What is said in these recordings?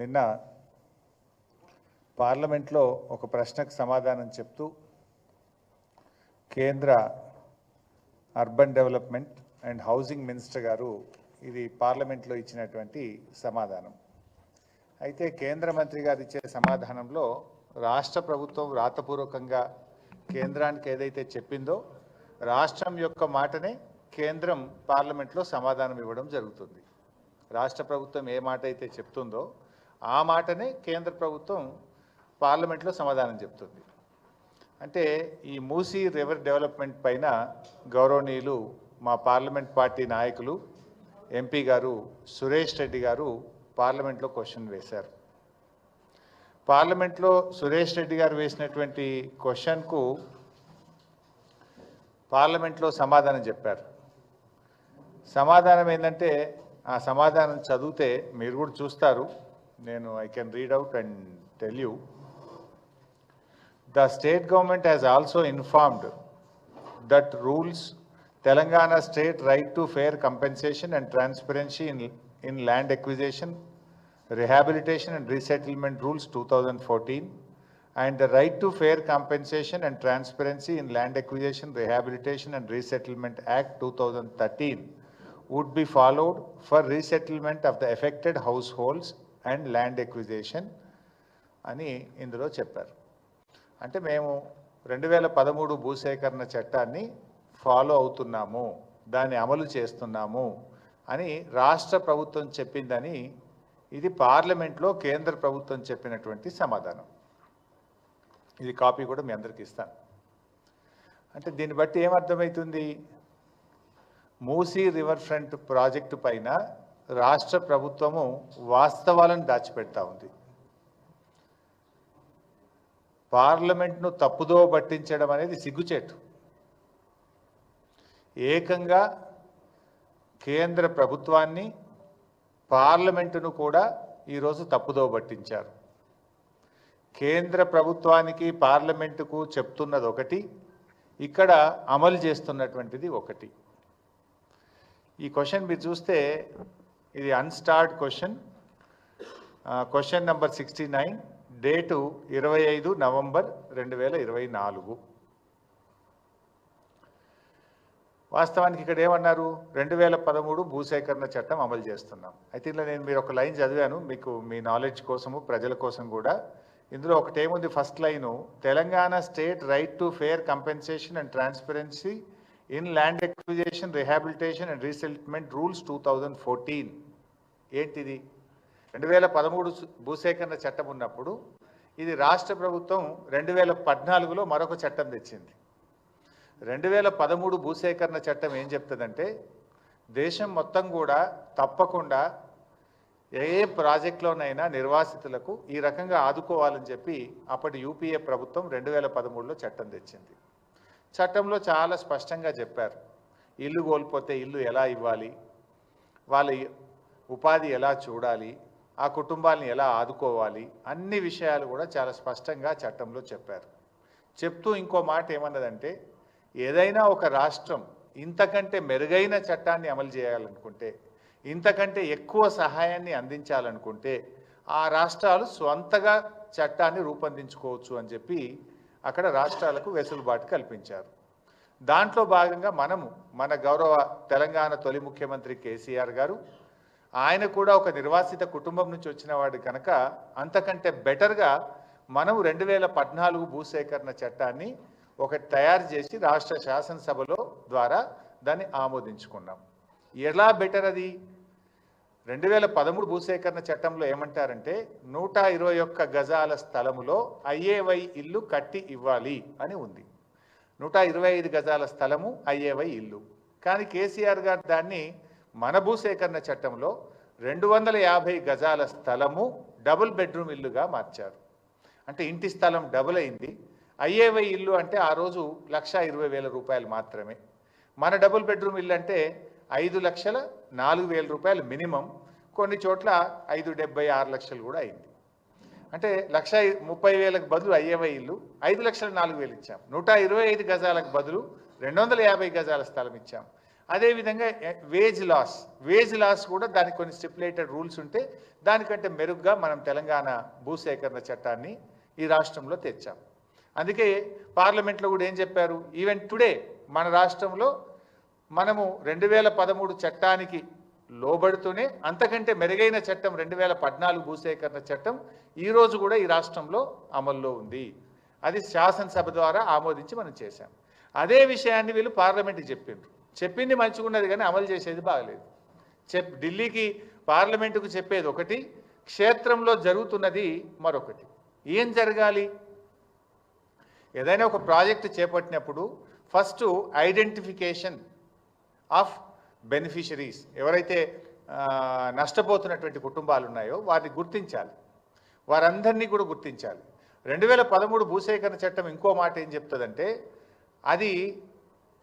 నిన్న పార్లమెంట్లో ఒక ప్రశ్నకు సమాధానం చెప్తూ కేంద్ర urban development and housing minister గారు ఇది పార్లమెంట్లో ఇచ్చినటువంటి సమాధానం. అయితే కేంద్ర మంత్రి గారు ఇచ్చే సమాధానంలో రాష్ట్ర ప్రభుత్వం రాతపూర్వకంగా కేంద్రానికి ఏదైతే చెప్పిందో రాష్ట్రం యొక్క మాటనే కేంద్రం పార్లమెంట్లో సమాధానం ఇవ్వడం జరుగుతుంది. రాష్ట్ర ప్రభుత్వం ఏ మాట అయితే చెప్తుందో ఆ మాటనే కేంద్ర ప్రభుత్వం పార్లమెంట్లో సమాధానం చెప్తుంది. అంటే ఈ మూసీ రివర్ డెవలప్మెంట్ పైన గౌరవనీయులు మా పార్లమెంట్ పార్టీ నాయకులు ఎంపీ గారు సురేష్ రెడ్డి గారు పార్లమెంట్లో క్వశ్చన్ వేశారు. పార్లమెంట్లో సురేష్ రెడ్డి గారు వేసినటువంటి క్వశ్చన్కు పార్లమెంట్లో సమాధానం చెప్పారు. సమాధానం ఏంటంటే ఆ సమాధానం చదివితే మీరు కూడా చూస్తారు. నేను I can read out and tell you. The state government has also informed that rules Telangana state right to fair compensation and transparency in land acquisition, rehabilitation and resettlement rules 2014 and the right to fair compensation and transparency in land acquisition, rehabilitation and resettlement act 2013 would be followed for resettlement of the affected households and land acquisition అని ఇందులో చెప్పారు. అంటే మేము 2013 భూసేకరణ చట్టాన్ని follow అవుతున్నాము, దాన్ని అమలు చేస్తున్నాము అని రాష్ట్ర ప్రభుత్వం చెప్పిందని ఇది పార్లమెంట్లో కేంద్ర ప్రభుత్వం చెప్పినటువంటి సమాధానం. ఇది కాపీ కూడా మీ అందరికీ ఇస్తాను. అంటే దీన్ని బట్టి ఏమర్థమవుతుంది? మూసీ రివర్ ఫ్రంట్ ప్రాజెక్టు పైన రాష్ట్ర ప్రభుత్వము వాస్తవాలను దాచిపెడతా ఉంది. పార్లమెంట్ను తప్పుదో పట్టించడం అనేది సిగ్గుచేటు. ఏకంగా కేంద్ర ప్రభుత్వాన్ని పార్లమెంటును కూడా ఈరోజు తప్పుదో పట్టించారు. కేంద్ర ప్రభుత్వానికి పార్లమెంటుకు చెప్తున్నది ఒకటి, ఇక్కడ అమలు చేస్తున్నటువంటిది ఒకటి. ఈ క్వశ్చన్ మీరు చూస్తే ఇది unstarred question, question number 69, date 25 November 2024. వాస్తవానికి ఇక్కడ ఏమన్నారు? 2013 భూసేకరణ చట్టం అమలు చేస్తున్నాం. అయితే ఇలా నేను మీరు ఒక లైన్ చదివాను మీకు మీ నాలెడ్జ్ కోసము ప్రజల కోసం కూడా. ఇందులో ఒకటేముంది, first line, Telangana state right to fair compensation and transparency in land acquisition, rehabilitation and resettlement rules 2014. ఏంటిది? 2013 భూసేకరణ చట్టం ఉన్నప్పుడు ఇది రాష్ట్ర ప్రభుత్వం 2014లో మరొక చట్టం తెచ్చింది. 2013 భూసేకరణ చట్టం ఏం చెప్తుందంటే దేశం మొత్తం కూడా తప్పకుండా ఏ ప్రాజెక్టులోనైనా నిర్వాసితులకు ఈ రకంగా ఆదుకోవాలని చెప్పి అప్పటి యూపీఏ ప్రభుత్వం 2013లో చట్టం తెచ్చింది. చట్టంలో చాలా స్పష్టంగా చెప్పారు, ఇల్లు కోల్పోతే ఇల్లు ఎలా ఇవ్వాలి, వాళ్ళ ఉపాధి ఎలా చూడాలి, ఆ కుటుంబాలను ఎలా ఆదుకోవాలి, అన్ని విషయాలు కూడా చాలా స్పష్టంగా చట్టంలో చెప్పారు. చెప్తూ ఇంకో మాట ఏమన్నదంటే, ఏదైనా ఒక రాష్ట్రం ఇంతకంటే మెరుగైన చట్టాన్ని అమలు చేయాలనుకుంటే, ఇంతకంటే ఎక్కువ సహాయాన్ని అందించాలనుకుంటే ఆ రాష్ట్రాలు స్వంతగా చట్టాన్ని రూపొందించుకోవచ్చు అని చెప్పి అక్కడ రాష్ట్రాలకు వెసులుబాటు కల్పించారు. దాంట్లో భాగంగా మన గౌరవ తెలంగాణ తొలి ముఖ్యమంత్రి కేసీఆర్ గారు, ఆయన కూడా ఒక నిర్వాసిత కుటుంబం నుంచి వచ్చిన వాడు కనుక అంతకంటే బెటర్గా మనం 2014 భూసేకరణ చట్టాన్ని ఒకటి తయారు చేసి రాష్ట్ర శాసనసభలో ద్వారా దాన్ని ఆమోదించుకున్నాం. ఎలా బెటర్ అది? 2013 భూసేకరణ చట్టంలో ఏమంటారంటే 121 గజాల స్థలములో ఐఏవై ఇల్లు కట్టి ఇవ్వాలి అని ఉంది. 125 గజాల స్థలము ఐఏవై ఇల్లు. కానీ కేసీఆర్ గారు దాన్ని మన భూసేకరణ చట్టంలో 250 గజాల స్థలము డబుల్ బెడ్రూమ్ ఇల్లుగా మార్చారు. అంటే ఇంటి స్థలం డబుల్ అయింది. ఐఏవై ఇల్లు అంటే ఆ రోజు 1,20,000 రూపాయలు మాత్రమే. మన డబుల్ బెడ్రూమ్ ఇల్లు అంటే 5,04,000 రూపాయలు మినిమం, కొన్ని చోట్ల 5,76 లక్షలు కూడా అయింది. అంటే 1,30,000కు బదులు ఐఏవై ఇల్లు 5,04,000 ఇచ్చాం. 125 గజాలకు బదులు 250 గజాల స్థలం ఇచ్చాం. అదేవిధంగా వేజ్ లాస్ కూడా దానికి కొన్ని స్టిపులేటెడ్ రూల్స్ ఉంటే దానికంటే మెరుగ్గా మనం తెలంగాణ భూసేకరణ చట్టాన్ని ఈ రాష్ట్రంలో తెచ్చాం. అందుకే పార్లమెంట్లో కూడా ఏం చెప్పారు, ఈవెన్ టుడే మన రాష్ట్రంలో మనము 2013 చట్టానికి లోబడుతూనే అంతకంటే మెరుగైన చట్టం 2014 భూసేకరణ చట్టం ఈరోజు కూడా ఈ రాష్ట్రంలో అమల్లో ఉంది. అది శాసనసభ ద్వారా ఆమోదించి మనం చేశాం. అదే విషయాన్ని వీళ్ళు పార్లమెంట్కి చెప్పింది మంచిగున్నది కానీ అమలు చేసేది బాగలేదు. ఢిల్లీకి పార్లమెంటుకు చెప్పేది ఒకటి, క్షేత్రంలో జరుగుతున్నది మరొకటి. ఏం జరగాలి? ఏదైనా ఒక ప్రాజెక్టు చేపట్టినప్పుడు ఫస్ట్ ఐడెంటిఫికేషన్ ఆఫ్ బెనిఫిషరీస్, ఎవరైతే నష్టపోతున్నటువంటి కుటుంబాలు ఉన్నాయో వారిని గుర్తించాలి, వారందరినీ కూడా గుర్తించాలి. 2013 భూసేకరణ చట్టం ఇంకో మాట ఏం చెప్తుందంటే, అది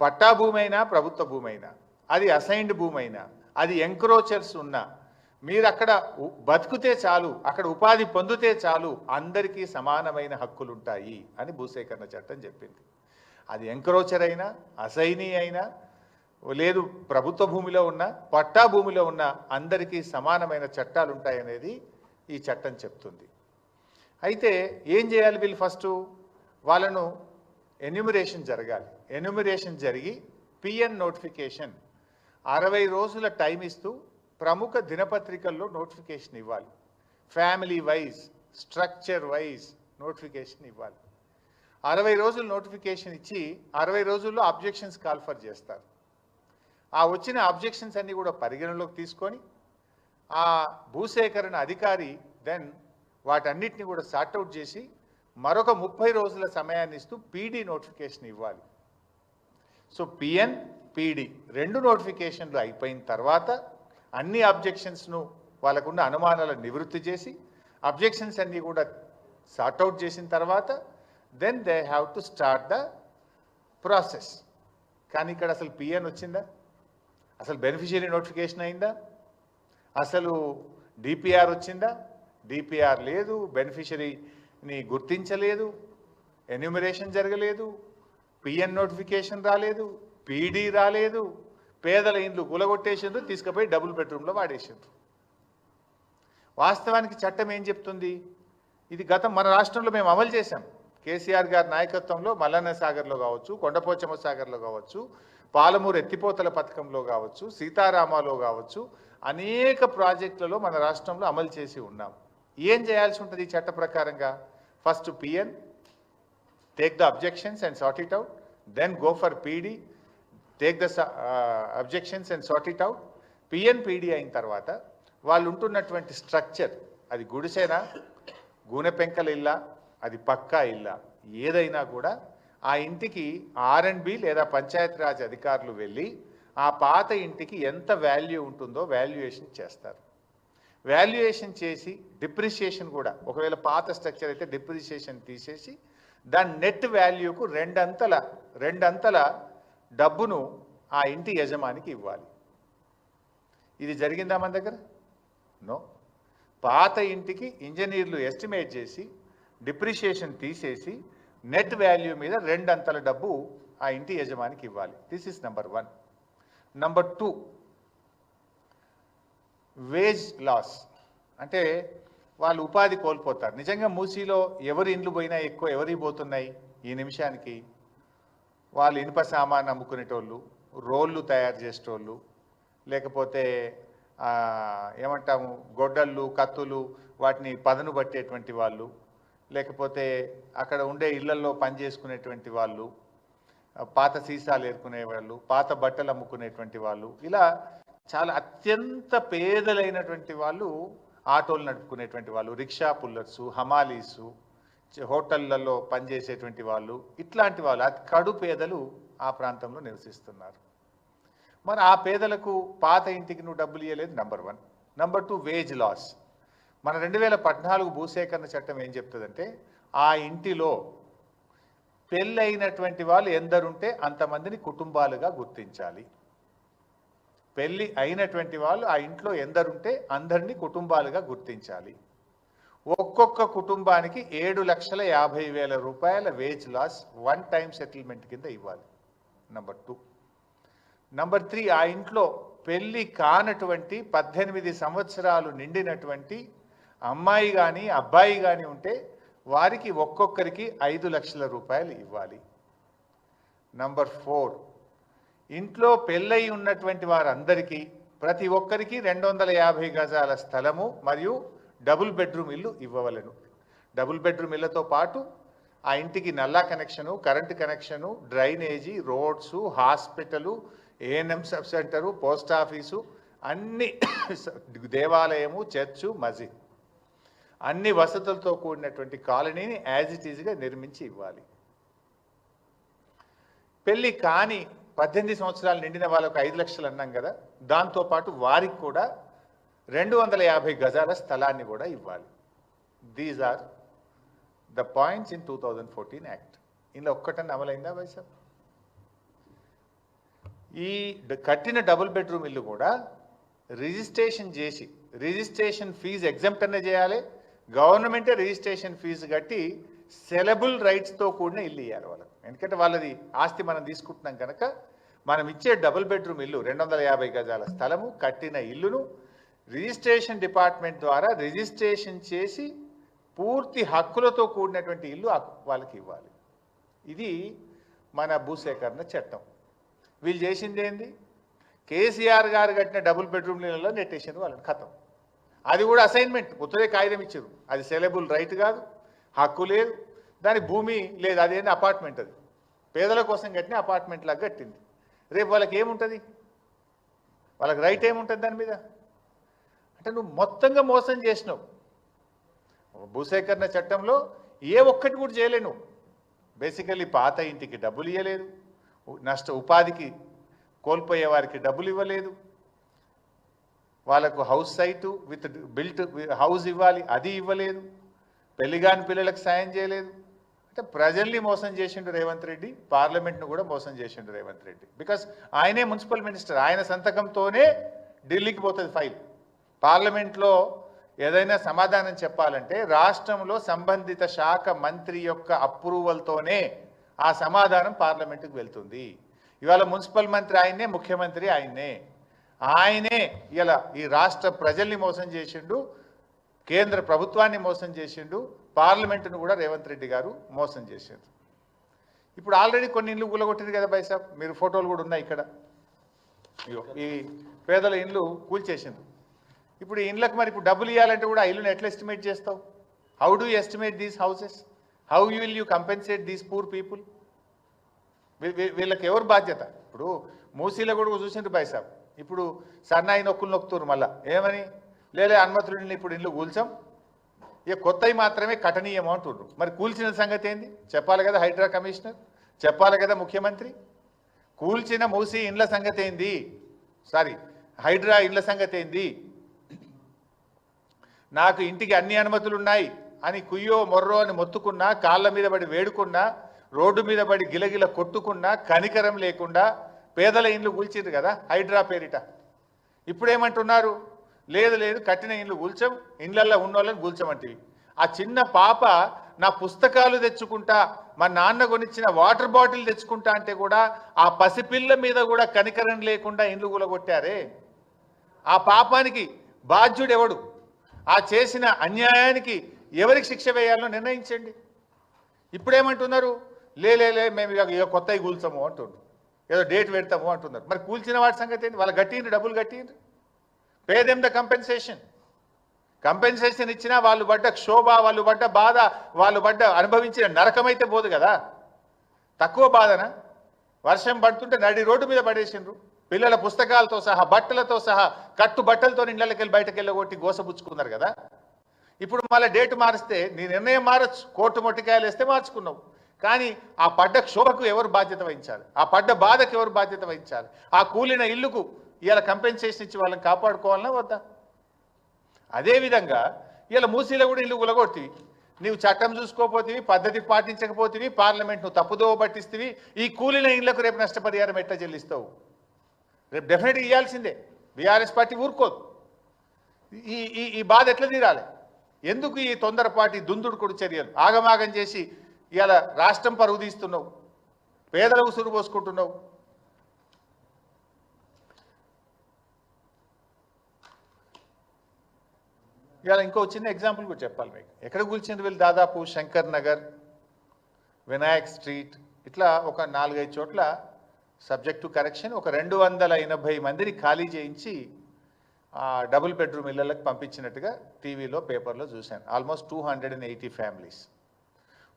పట్టా భూమి అయినా ప్రభుత్వ భూమి అయినా, అది అసైన్డ్ భూమి అయినా, అది ఎంక్రోచర్స్ ఉన్నా, మీరు అక్కడ బతుకుతే చాలు, అక్కడ ఉపాధి పొందితే చాలు, అందరికీ సమానమైన హక్కులు ఉంటాయి అని భూసేకరణ చట్టం చెప్పింది. అది ఎంక్రోచర్ అయినా, అసైనీ అయినా, లేదు ప్రభుత్వ భూమిలో ఉన్న, పట్టా భూమిలో ఉన్న అందరికీ సమానమైన చట్టాలు ఉంటాయనేది ఈ చట్టం చెప్తుంది. అయితే ఏం చేయాలి వీళ్ళు? ఫస్ట్ వాళ్ళను ఎన్యూమరేషన్ జరగాలి. ఎన్యూమరేషన్ జరిగి పిఎన్ నోటిఫికేషన్ 60 రోజుల టైం ఇస్తూ ప్రముఖ దినపత్రికల్లో నోటిఫికేషన్ ఇవ్వాలి. Family wise, structure wise notification ఇవ్వాలి. 60 రోజులు నోటిఫికేషన్ ఇచ్చి 60 రోజుల్లో అబ్జెక్షన్స్ కాల్ఫర్ చేస్తారు. ఆ వచ్చిన అబ్జెక్షన్స్ అన్నీ కూడా పరిగణలోకి తీసుకొని ఆ భూసేకరణ అధికారి దెన్ వాటన్నిటిని కూడా సార్ట్అవుట్ చేసి మరొక 30 రోజుల సమయాన్ని ఇస్తూ పీడీ నోటిఫికేషన్ ఇవ్వాలి. సో పిఎన్, పీడీ 2 నోటిఫికేషన్లు అయిపోయిన తర్వాత అన్ని అబ్జెక్షన్స్ను, వాళ్ళకున్న అనుమానాలను నివృత్తి చేసి అబ్జెక్షన్స్ అన్నీ కూడా సార్ట్అవుట్ చేసిన తర్వాత then they have to start the process. కానీ ఇక్కడ అసలు పిఎన్ వచ్చిందా? అసలు బెనిఫిషియరీ నోటిఫికేషన్ అయిందా? అసలు డిపిఆర్ వచ్చిందా? డిపిఆర్ లేదు, బెనిఫిషరీని గుర్తించలేదు, ఎన్యూమరేషన్ జరగలేదు, పిఎన్ నోటిఫికేషన్ రాలేదు, పీడీ రాలేదు, పేదల ఇండ్లు గులగొట్టేసిండ్రు, తీసుకుపోయి డబుల్ బెడ్రూమ్లో వాడేసిండ్రు. వాస్తవానికి చట్టం ఏం చెప్తుంది? ఇది మన రాష్ట్రంలో మేము అమలు చేశాం. కేసీఆర్ గారి నాయకత్వంలో మల్లన్న సాగర్లో కావచ్చు, కొండపోచమ్మ సాగర్లో కావచ్చు, పాలమూరు ఎత్తిపోతల పథకంలో కావచ్చు, సీతారామాలో కావచ్చు, అనేక ప్రాజెక్టులలో మన రాష్ట్రంలో అమలు చేసి ఉన్నాం. ఏం చేయాల్సి ఉంటుంది ఈ చట్ట ప్రకారంగా? First PN, take the objections and sort it out, then go for PD, take the objections and sort it out. PN, PD అయిన తర్వాత వాళ్ళు ఉంటున్నటువంటి స్ట్రక్చర్, అది గుడిసెనా, గూనె పెంకల ఇల్లా, అది పక్కా ఇల్లా, ఏదైనా కూడా ఆ ఇంటికి ఆర్ఎండ్బి లేదా పంచాయతీరాజ్ అధికారులు వెళ్ళి ఆ పాత ఇంటికి ఎంత వాల్యూ ఉంటుందో వాల్యుయేషన్ చేస్తారు. వాల్యుయేషన్ చేసి డిప్రిషియేషన్ కూడా, ఒకవేళ పాత స్ట్రక్చర్ అయితే డిప్రిషియేషన్ తీసేసి దాని నెట్ వాల్యూకు రెండంతల డబ్బును ఆ ఇంటి యజమానికి ఇవ్వాలి. ఇది జరిగిందా మన దగ్గర? నో. పాత ఇంటికి ఇంజనీర్లు ఎస్టిమేట్ చేసి డిప్రిషియేషన్ తీసేసి నెట్ వాల్యూ మీద 2 అంతల డబ్బు ఆ ఇంటి యజమానికి ఇవ్వాలి. This is number 1. Number 2, wage loss. అంటే వాళ్ళు ఉపాధి కోల్పోతారు. నిజంగా మూసీలో ఎవరి ఇండ్లు పోయినా ఎక్కువ ఎవరికి పోతున్నాయి ఈ నిమిషానికి? వాళ్ళు ఇనుప సామాన్ అమ్ముకునేటోళ్ళు, రోళ్ళు తయారు చేసేటోళ్ళు, లేకపోతే ఏమంటాము గొడ్డళ్ళు, కత్తులు, వాటిని పదను పట్టేటువంటి వాళ్ళు, లేకపోతే అక్కడ ఉండే ఇళ్లల్లో పని చేసుకునేటువంటి వాళ్ళు, పాత సీసాలు ఏరుకునే వాళ్ళు, పాత బట్టలు అమ్ముకునేటువంటి వాళ్ళు, ఇలా చాలా అత్యంత పేదలైనటువంటి వాళ్ళు, ఆటోలు నడుపుకునేటువంటి వాళ్ళు, రిక్షా పుల్లర్సు, హమాలీసు, హోటళ్లలో పనిచేసేటువంటి వాళ్ళు, ఇట్లాంటి వాళ్ళు అతి కడు పేదలు ఆ ప్రాంతంలో నివసిస్తున్నారు. మరి ఆ పేదలకు పాత ఇంటికి నువ్వు డబ్బులు ఇవ్వలేదు, నెంబర్ 1. Number 2, wage loss. మన 2014 భూసేకరణ చట్టం ఏం చెప్తుందంటే, ఆ ఇంటిలో పెళ్ళైనటువంటి వాళ్ళు ఎందరుంటే అంతమందిని కుటుంబాలుగా గుర్తించాలి. పెళ్ళి అయినటువంటి వాళ్ళు ఆ ఇంట్లో ఎందరుంటే అందరినీ కుటుంబాలుగా గుర్తించాలి. ఒక్కొక్క కుటుంబానికి 7,50,000 రూపాయల వేజ్ లాస్ 1 టైం సెటిల్మెంట్ కింద ఇవ్వాలి. నెంబర్ 2. నంబర్ 3, ఆ ఇంట్లో పెళ్లి కానటువంటి 18 సంవత్సరాలు నిండినటువంటి అమ్మాయి కానీ అబ్బాయి కానీ ఉంటే వారికి ఒక్కొక్కరికి 5 లక్షల రూపాయలు ఇవ్వాలి. నంబర్ 4, ఇంట్లో పెళ్ళయి ఉన్నటువంటి వారందరికీ ప్రతి ఒక్కరికి 250 గజాల స్థలము మరియు డబుల్ బెడ్రూమ్ ఇల్లు ఇవ్వవలను. డబుల్ బెడ్రూమ్ ఇళ్లతో పాటు ఆ ఇంటికి నల్లా connection, current connection, drainage, roads, hospital, ANM sub centre, post office, అన్ని దేవాలయము, చర్చు, మసీద్, అన్ని వసతులతో కూడినటువంటి కాలనీని యాజ్ ఇట్ ఈజ్గా నిర్మించి ఇవ్వాలి. పెళ్ళి కాని 18 సంవత్సరాలు నిండిన వాళ్ళకు 5 లక్షలు అన్నాం కదా, దాంతోపాటు వారికి కూడా 250 గజాల స్థలాన్ని కూడా ఇవ్వాలి. These are the points in 2014 act. ఇందులో ఒక్కటన్నా అమలైందా వైసాబ్? ఈ కట్టిన డబుల్ బెడ్రూమ్ ఇల్లు కూడా రిజిస్ట్రేషన్ చేసి, రిజిస్ట్రేషన్ ఫీజు ఎగ్జెంప్ట్ అనే చేయాలి, గవర్నమెంటే రిజిస్ట్రేషన్ ఫీజు కట్టి సెలబుల్ రైట్స్తో కూడిన ఇల్లు ఇవ్వాలి వాళ్ళకి. ఎందుకంటే వాళ్ళది ఆస్తి మనం తీసుకుంటున్నాం కనుక మనం ఇచ్చే డబుల్ బెడ్రూమ్ ఇల్లు 250 గజాల స్థలము కట్టిన ఇల్లును రిజిస్ట్రేషన్ డిపార్ట్మెంట్ ద్వారా రిజిస్ట్రేషన్ చేసి పూర్తి హక్కులతో కూడినటువంటి ఇల్లు వాళ్ళకి ఇవ్వాలి. ఇది మన భూసేకరణ చట్టం. వీళ్ళు చేసింది ఏంది? కేసీఆర్ గారు కట్టిన డబుల్ బెడ్రూమ్ ఇళ్లలో నెట్టేసారు వాళ్ళని, ఖతం. అది కూడా అసైన్మెంట్, ఉత్తరే కాగితం ఇచ్చారు. అది సెలబుల్ రైట్ కాదు, హక్కు లేదు, దాని భూమి లేదు, అదేంటి అపార్ట్మెంట్. అది పేదల కోసం కట్టిన అపార్ట్మెంట్ లాగా కట్టింది. రేపు వాళ్ళకి ఏముంటుంది? వాళ్ళకి రైట్ ఏముంటుంది దాని మీద? అంటే నువ్వు మొత్తంగా మోసం చేసినావు. భూసేకరణ చట్టంలో ఏ ఒక్కటి కూడా చేయలేను. బేసికల్లీ పాత ఇంటికి డబ్బులు ఇవ్వలేదు, ఉపాధికి కోల్పోయే వారికి డబ్బులు ఇవ్వలేదు, వాళ్ళకు house site with built house ఇవ్వాలి, అది ఇవ్వలేదు, పెళ్లిగాని పిల్లలకు సాయం చేయలేదు. అంటే ప్రజల్ని మోసం చేసిండు రేవంత్ రెడ్డి, పార్లమెంట్ను కూడా మోసం చేసిండు రేవంత్ రెడ్డి. బికాస్ ఆయనే మున్సిపల్ మినిస్టర్, ఆయన సంతకంతోనే ఢిల్లీకి పోతుంది ఫైల్. పార్లమెంట్లో ఏదైనా సమాధానం చెప్పాలంటే రాష్ట్రంలో సంబంధిత శాఖ మంత్రి యొక్క అప్రూవల్తోనే ఆ సమాధానం పార్లమెంటుకు వెళ్తుంది. ఇవాళ మున్సిపల్ మంత్రి ఆయన్నే, ముఖ్యమంత్రి ఆయనే ఇలా ఈ రాష్ట్ర ప్రజల్ని మోసం చేసిండు, కేంద్ర ప్రభుత్వాన్ని మోసం చేసిండు, పార్లమెంటును కూడా రేవంత్ రెడ్డి గారు మోసం చేసిండు. ఇప్పుడు ఆల్రెడీ కొన్ని ఇళ్ళు కూలగొట్టింది కదా బైసాబ్, మీరు ఫోటోలు కూడా ఉన్నాయి ఇక్కడ. ఈ పేదల ఇళ్ళు కూల్చేసిండ్రు. ఇప్పుడు ఈ ఇళ్ళకి మరి ఇప్పుడు డబ్బులు ఇవ్వాలంటే కూడా ఆ ఇల్లుని ఎట్లా ఎస్టిమేట్ చేస్తావు? How do you estimate these houses? How you will you compensate these poor people? వీళ్ళకి ఎవరు బాధ్యత? ఇప్పుడు మూసీలో కూడా చూసిండ్రు బైసాబ్, ఇప్పుడు సన్నాయి నొక్కులు నొక్కుతున్నారు మళ్ళా. ఏమని? లేలే అనుమతులు ఇప్పుడు ఇల్లు కూల్చాం, ఇక కొత్తవి మాత్రమే కఠనీయం అంటున్నారు. మరి కూల్చిన సంగతి ఏంది చెప్పాలి కదా హైడ్రా కమిషనర్, చెప్పాలి కదా ముఖ్యమంత్రి. కూల్చిన మూసీ ఇండ్ల సంగతి ఏంది, హైడ్రా ఇండ్ల సంగతి ఏంది? నాకు ఇంటికి అన్ని అనుమతులు ఉన్నాయి అని కుయ్యో మొర్రో అని మొత్తుకున్నా, కాళ్ళ మీద పడి వేడుకున్నా, రోడ్డు మీద పడి గిలగిల కొట్టుకున్నా కనికరం లేకుండా పేదల ఇండ్లు కూల్చిండ్రు కదా హైడ్రా పేరిట. ఇప్పుడేమంటున్నారు? లేదు కట్టిన ఇండ్లు కూల్చాం, ఇండ్లల్లో ఉన్నోళ్ళని కూల్చమంటివి. ఆ చిన్న పాప నా పుస్తకాలు తెచ్చుకుంటా, మా నాన్న కొనిచ్చిన వాటర్ బాటిల్ తెచ్చుకుంటా అంటే కూడా ఆ పసిపిల్ల మీద కూడా కనికరం లేకుండా ఇండ్లు కూలగొట్టారే. ఆ పాపానికి బాధ్యుడు ఎవడు? ఆ చేసిన అన్యాయానికి ఎవరికి శిక్ష వేయాలో నిర్ణయించండి. ఇప్పుడేమంటున్నారు? లే మేము ఇక కొత్తవి కూల్చాము అంటున్నారు, ఏదో డేట్ పెడతాము అంటున్నారు. మరి కూల్చిన వాటి సంగతి ఏంటి? వాళ్ళు కట్టిండ్రు, డబ్బులు కట్టిండ్రు. పే దెమ్ ద కంపెన్సేషన్ ఇచ్చినా వాళ్ళు పడ్డ క్షోభ, వాళ్ళు పడ్డ బాధ, వాళ్ళు అనుభవించిన నరకమైతే పోదు కదా. తక్కువ బాధన? వర్షం పడుతుంటే నడి రోడ్డు మీద పడేసిండ్రు, పిల్లల పుస్తకాలతో సహా, బట్టలతో సహా, కట్టు బట్టలతో ఇళ్ళకి వెళ్ళి బయటకు వెళ్ళగొట్టి గోసపుచ్చుకున్నారు కదా. ఇప్పుడు మళ్ళీ డేటు మారిస్తే నీ నిర్ణయం మారచ్చు, కోర్టు మొట్టికాయలు వేస్తే మార్చుకున్నావు. కానీ ఆ పడ్డ క్షోభకు ఎవరు బాధ్యత వహించాలి? ఆ పడ్డ బాధకు ఎవరు బాధ్యత వహించాలి? ఆ కూలిన ఇల్లుకు ఇలా కంపెన్సేషన్ ఇచ్చి వాళ్ళని కాపాడుకోవాలన్నా వద్దా? అదేవిధంగా ఇలా మూసీలో కూడా ఇల్లు కూలగొట్టివి. నీవు చట్టం చూసుకోపోతివి, పద్ధతి పాటించకపోతివి, పార్లమెంట్ నువ్వు తప్పుదోవ పట్టిస్తేవి. ఈ కూలిన ఇళ్లకు రేపు నష్టపరిహారం ఎట్లా చెల్లిస్తావు? రేపు డెఫినెట్గా ఇవ్వాల్సిందే. బీఆర్ఎస్ పార్టీ ఊరుకోదు. ఈ బాధ ఎట్లా తీరాలి? ఎందుకు ఈ తొందరపాటి దుందుడుకుడు చర్యలు? ఆగమాగం చేసి ఇలా రాష్ట్రం పరుగు తీస్తున్నావు, పేదలకు సురు పోసుకుంటున్నావు. ఇవాళ ఇంకో చిన్న ఎగ్జాంపుల్ కూడా చెప్పాలి మీకు. ఎక్కడ కూల్చింది వీళ్ళు? దాదాపు శంకర్ నగర్, వినాయక్ స్ట్రీట్, ఇట్లా ఒక 4-5 చోట్ల సబ్జెక్టు కరెక్షన్ ఒక 280 మందిని ఖాళీ చేయించి డబుల్ బెడ్రూమ్ ఇళ్లకు పంపించినట్టుగా టీవీలో పేపర్లో చూశాను. Almost 280 families.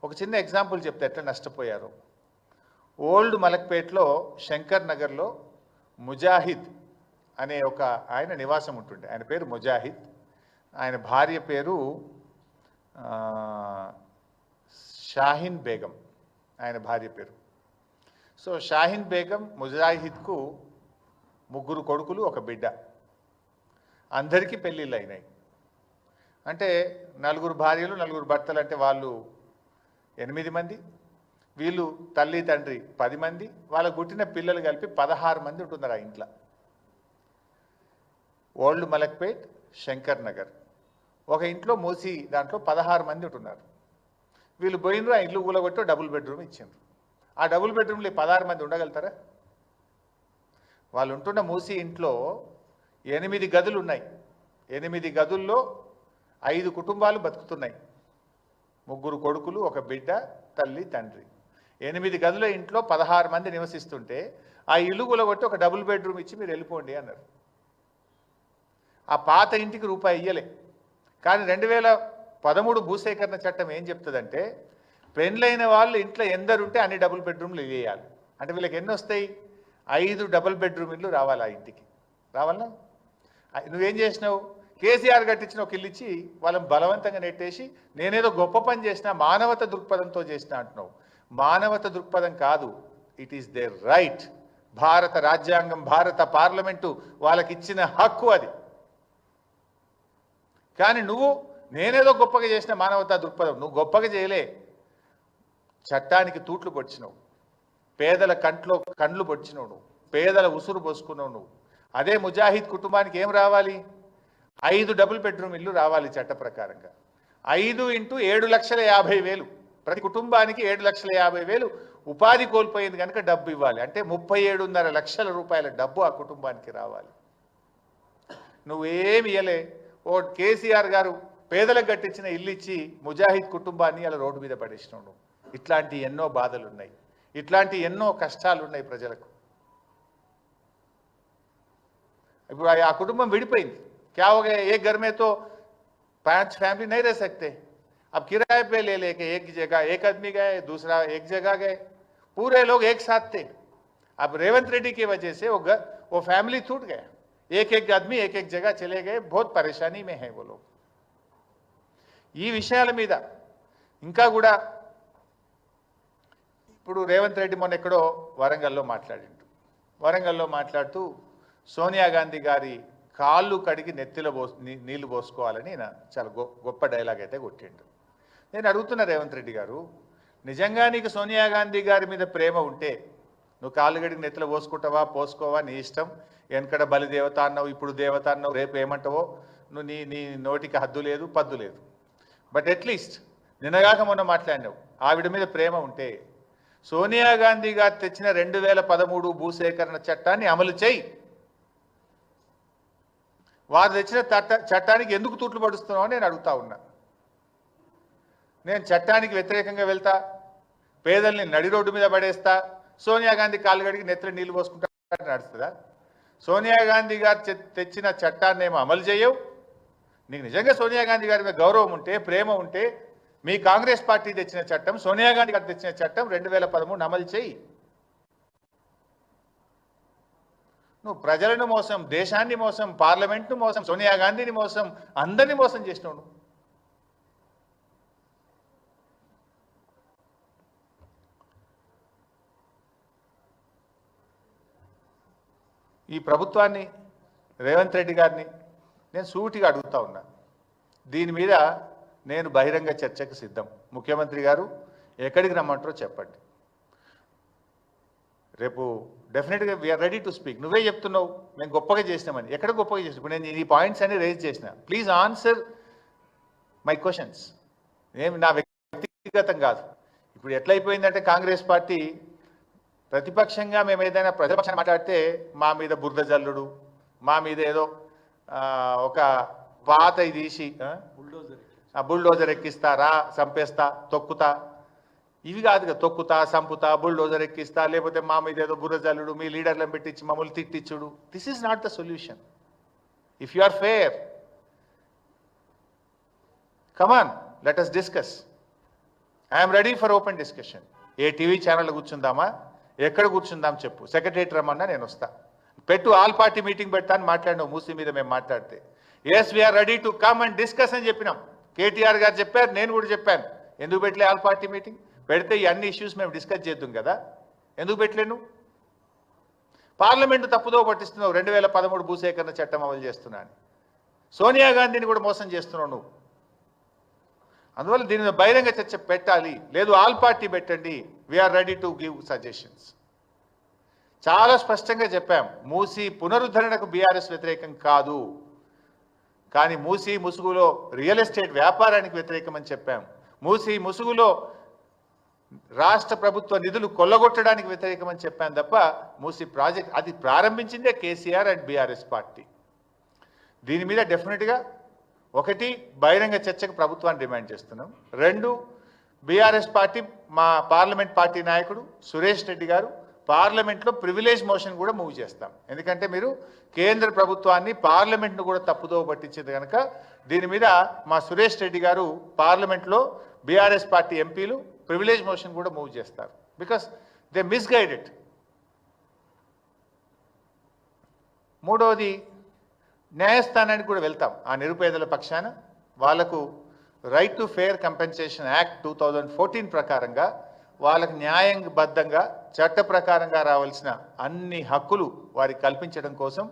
ఒక చిన్న ఎగ్జాంపుల్ చెప్తే ఎట్లా నష్టపోయారు. ఓల్డ్ మలక్పేట్లో శంకర్ నగర్లో ముజాహిద్ అనే ఒక ఆయన నివాసం ఉంటుండే. ఆయన పేరు ముజాహిద్, ఆయన భార్య పేరు షాహీన్ బేగం, ఆయన భార్య పేరు. సో షాహీన్ బేగం ముజాహిద్కు 3 కొడుకులు, 1 బిడ్డ. అందరికీ పెళ్ళిళ్ళు అయినాయి. అంటే 4 భార్యలు, 4 భర్తలు, అంటే వాళ్ళు 8 మంది, వీళ్ళు తల్లి తండ్రి 10 మంది, వాళ్ళకు పుట్టిన పిల్లలు కలిపి 16 మంది ఉంటున్నారు ఆ ఇంట్లో. ఓల్డ్ మలక్పేట్, శంకర్ నగర్, ఒక ఇంట్లో మూసి దాంట్లో 16 మంది ఉంటున్నారు. వీళ్ళు పోయినరు, ఆ ఇల్లు కూలగొట్టి డబుల్ బెడ్రూమ్ ఇచ్చిండ్రు. ఆ డబుల్ బెడ్రూమ్లో 16 మంది ఉండగలుగుతారా? వాళ్ళు ఉంటున్న మూసి ఇంట్లో 8 గదులు ఉన్నాయి. 8 గదుల్లో 5 కుటుంబాలు బతుకుతున్నాయి. 3 కొడుకులు, 1 బిడ్డ, తల్లి తండ్రి. 8 గదుల ఇంట్లో 16 మంది నివసిస్తుంటే ఆ ఇల్లు కూలగొట్టి ఒక డబుల్ బెడ్రూమ్ ఇచ్చి మీరు వెళ్ళిపోండి అన్నారు. ఆ పాత ఇంటికి రూపాయి ఇయ్యలే. కానీ 2013 భూసేకరణ చట్టం ఏం చెప్తుందంటే, పెండ్లైన వాళ్ళు ఇంట్లో ఎందరుంటే అన్ని డబుల్ బెడ్రూమ్లు వేయాలి. అంటే వీళ్ళకి ఎన్ని వస్తాయి? 5 డబుల్ బెడ్రూమ్ ఇల్లు రావాలి ఆ ఇంటికి. రావాలా? నువ్వేం చేసినావు? కేసీఆర్ కట్టించిన ఒక ఇల్లు ఇచ్చి వాళ్ళని బలవంతంగా నెట్టేసి నేనేదో గొప్ప పని చేసిన, మానవత దృక్పథంతో చేసిన అంటున్నావు. మానవత దృక్పథం కాదు, ఇట్ ఈస్ దేర్ రైట్. భారత రాజ్యాంగం, భారత పార్లమెంటు వాళ్ళకి ఇచ్చిన హక్కు అది. కానీ నువ్వు నేనేదో గొప్పగా చేసిన మానవతా దృక్పథం, నువ్వు గొప్పగా చేయలే. చట్టానికి తూట్లు పొడిచినావు, పేదల కండ్లు పొడిచినావు నువ్వు, పేదల ఉసురు పోసుకున్నావు నువ్వు. అదే ముజాహిద్ కుటుంబానికి ఏం రావాలి? 5 డబుల్ బెడ్రూమ్ ఇల్లు రావాలి చట్ట ప్రకారంగా. 5 × 7,50,000, ప్రతి కుటుంబానికి 7,50,000 ఉపాధి కోల్పోయింది కనుక డబ్బు ఇవ్వాలి. అంటే 37.5 లక్షల రూపాయల డబ్బు ఆ కుటుంబానికి రావాలి. నువ్వేమి ఇయ్యలే. ఓ కేసీఆర్ గారు పేదలకు కట్టించిన ఇల్లు ఇచ్చి ముజాహిద్ కుటుంబాన్ని అలా రోడ్డు మీద పడేసినాడు. ఇట్లాంటి ఎన్నో బాధలు ఉన్నాయి, ఇట్లాంటి ఎన్నో కష్టాలు ఉన్నాయి ప్రజలకు. ఇప్పుడు ఆ కుటుంబం విడిపోయింది. क्या हो गया? एक घर में तो 5 फैमिली नहीं रह सकते. अब किराए पे ले लेके एक जगह एक आदमी गए, दूसरा एक जगह गए, पूरे लोग एक साथ थे. अब रेवंत रेड्डी की वजह से वो फैमिली टूट गया. एक आदमी एक जगह चले गए. बहुत परेशानी में है वो लोग. ఈ విషయాల మీద ఇంకా కూడా ఇప్పుడు రేవంత్ రెడ్డి మొన్న ఎక్కడో వరంగల్లో మాట్లాడుతూ సోనియా గాంధీ గారి కాళ్ళు కడిగి నెత్తిలో నీళ్లు పోసుకోవాలని చాలా గొప్ప డైలాగ్ అయితే కొట్టిండు. నేను అడుగుతున్నా రేవంత్ రెడ్డి గారు, నిజంగా నీకు సోనియా గాంధీ గారి మీద ప్రేమ ఉంటే నువ్వు కాళ్ళు కడిగి నెత్తిలో పోసుకుంటావా పోసుకోవా నీ ఇష్టం. వెనకడ బలి దేవత అన్నావు, ఇప్పుడు దేవత అన్నావు, రేపు ఏమంటావో నువ్వు నీ నోటికి హద్దు లేదు పద్దు లేదు. బట్ అట్లీస్ట్ నిన్నగాక మొన్న మాట్లాడినావు. ఆవిడ మీద ప్రేమ ఉంటే సోనియా గాంధీ గారు తెచ్చిన 2013 భూసేకరణ చట్టాన్ని అమలు చేయి. వారు తెచ్చిన చట్టానికి ఎందుకు తూట్లు పడుస్తున్నావు నేను అడుగుతా ఉన్నా. నేను చట్టానికి వ్యతిరేకంగా వెళ్తా, పేదల్ని నడి రోడ్డు మీద పడేస్తా, సోనియా గాంధీ కాళ్ళు కడిగి నెత్తిలో నీళ్లు పోసుకుంటా నడుస్తుందా? సోనియా గాంధీ గారు తెచ్చిన చట్టాన్ని ఏమో అమలు చేయవు. నీకు నిజంగా సోనియా గాంధీ గారి మీద గౌరవం ఉంటే, ప్రేమ ఉంటే, మీ కాంగ్రెస్ పార్టీ తెచ్చిన చట్టం, సోనియా గాంధీ గారు తెచ్చిన చట్టం 2013 అమలు చేయి. నువ్వు ప్రజలను మోసం, దేశాన్ని మోసం, పార్లమెంట్ను మోసం, సోనియా గాంధీని మోసం, అందరినీ మోసం చేసినావు. ఈ ప్రభుత్వాన్ని, రేవంత్ రెడ్డి గారిని నేను సూటిగా అడుగుతా ఉన్నా. దీని మీద నేను బహిరంగ చర్చకు సిద్ధం. ముఖ్యమంత్రి గారు ఎక్కడికి రమ్మంటారో చెప్పండి. రేపు డెఫినెట్గా వీఆర్ రెడీ టు స్పీక్. నువ్వే చెప్తున్నావు మేము గొప్పగా చేసినామని. ఎక్కడ గొప్పగా చేసినా? ఇప్పుడు నేను ఈ పాయింట్స్ అన్ని రేజ్ చేసిన. Please answer my questions. ఏమి నా వ్యక్తిగతం కాదు. ఇప్పుడు ఎట్లయిపోయిందంటే కాంగ్రెస్ పార్టీ ప్రతిపక్షంగా మేము ఏదైనా ప్రతిపక్షాన్ని మాట్లాడితే మా మీద బురద జల్లుడు, మా మీద ఏదో ఒక పాత తీసి బుల్డోజర్ ఎక్కిస్తారా, చంపేస్తా, తొక్కుతా, ఇవి కాదు కదా, తొక్కుతా, సంపుతా, బుల్డోజర్ ఎక్కిస్తా, లేకపోతే మా మీద ఏదో బుర్రజల్లుడు, మీ లీడర్లను పెట్టించి మమ్మల్ని తిట్టించుడు. This is not the solution. If you are fair, come on, let us discuss. I am ready for open discussion. ఏ టీవీ ఛానల్ కూర్చుందామా, ఎక్కడ కూర్చుందాం చెప్పు, సెక్రటరేట్ రమ్మన్నా నేను వస్తా, పెట్టు, ఆల్ పార్టీ మీటింగ్ పెడతాను మాట్లాడినావు మూసీ మీద మేము మాట్లాడితే. Yes we are ready to come and discuss అని చెప్పినాం. కేటీఆర్ గారు చెప్పారు, నేను కూడా చెప్పాను. ఎందుకు పెట్టలే ఆల్ పార్టీ మీటింగ్? పెడితే ఈ అన్ని ఇష్యూస్ మేము డిస్కస్ చేద్దాం కదా, ఎందుకు పెట్టలేను? పార్లమెంటు తప్పుదో పట్టిస్తున్నావు, 2013 భూసేకరణ చట్టం అమలు చేస్తున్నాను, సోనియా గాంధీని కూడా మోసం చేస్తున్నావు నువ్వు. అందువల్ల దీని మీద బహిరంగ చర్చ పెట్టాలి, లేదు ఆల్ పార్టీ పెట్టండి. We are ready to give suggestions. చాలా స్పష్టంగా చెప్పాం, మూసీ పునరుద్ధరణకు బీఆర్ఎస్ వ్యతిరేకం కాదు, కానీ మూసీ ముసుగులో రియల్ ఎస్టేట్ వ్యాపారానికి వ్యతిరేకమని చెప్పాం. మూసీ ముసుగులో రాష్ట్ర ప్రభుత్వ నిధులు కొల్లగొట్టడానికి వ్యతిరేకమని చెప్పాను తప్ప మూసీ ప్రాజెక్ట్ అది ప్రారంభించిందే కేసీఆర్ అండ్ బీఆర్ఎస్ పార్టీ. దీని మీద డెఫినెట్గా ఒకటి బహిరంగ చర్చకు ప్రభుత్వాన్ని డిమాండ్ చేస్తున్నాం. రెండు, బీఆర్ఎస్ పార్టీ మా పార్లమెంట్ పార్టీ నాయకుడు సురేష్ రెడ్డి గారు పార్లమెంట్లో ప్రివిలేజ్ మోషన్ కూడా మూవ్ చేస్తాం. ఎందుకంటే మీరు కేంద్ర ప్రభుత్వాన్ని పార్లమెంట్ను కూడా తప్పుదోవ పట్టించింది కనుక దీని మీద మా సురేష్ రెడ్డి గారు పార్లమెంట్లో బీఆర్ఎస్ పార్టీ ఎంపీలు ప్రివిలేజ్ మోషన్ కూడా మూవ్ చేస్తారు. Because they misguided. మూడవది, న్యాయస్థానానికి కూడా వెళ్తాం ఆ నిరుపేదల పక్షాన. వాళ్లకు right to fair compensation act 2014 ప్రకారంగా వాళ్ళకు న్యాయబద్ధంగా చట్ట ప్రకారంగా రావాల్సిన అన్ని హక్కులు వారికి కల్పించడం కోసం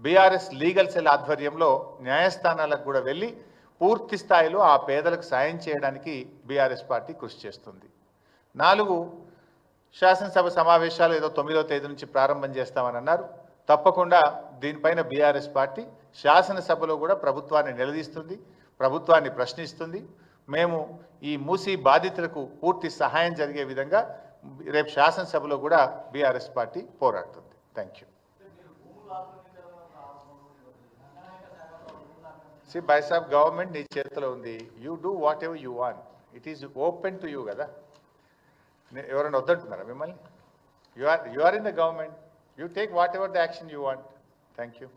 బీఆర్ఎస్ లీగల్ సెల్ ఆధ్వర్యంలో న్యాయస్థానాలకు కూడా వెళ్ళి పూర్తి స్థాయిలో ఆ పేదలకు సాయం చేయడానికి బీఆర్ఎస్ పార్టీ కృషి చేస్తుంది. 4, శాసనసభ సమావేశాలు ఏదో 9వ తేదీ నుంచి ప్రారంభం చేస్తామని అన్నారు. తప్పకుండా దీనిపైన బీఆర్ఎస్ పార్టీ శాసనసభలో కూడా ప్రభుత్వాన్ని నిలదీస్తుంది, ప్రభుత్వాన్ని ప్రశ్నిస్తుంది. మేము ఈ మూసీ బాధితులకు పూర్తి సహాయం జరిగే విధంగా రేపు శాసనసభలో కూడా బీఆర్ఎస్ పార్టీ పోరాడుతుంది. Thank you. See, by sab government నీ చేతిలో ఉంది. You do whatever you want. It is open to you కదా. ఎవరైనా వద్దంటున్నారా మిమ్మల్ని? You are in the government. You take whatever the action you want. Thank you.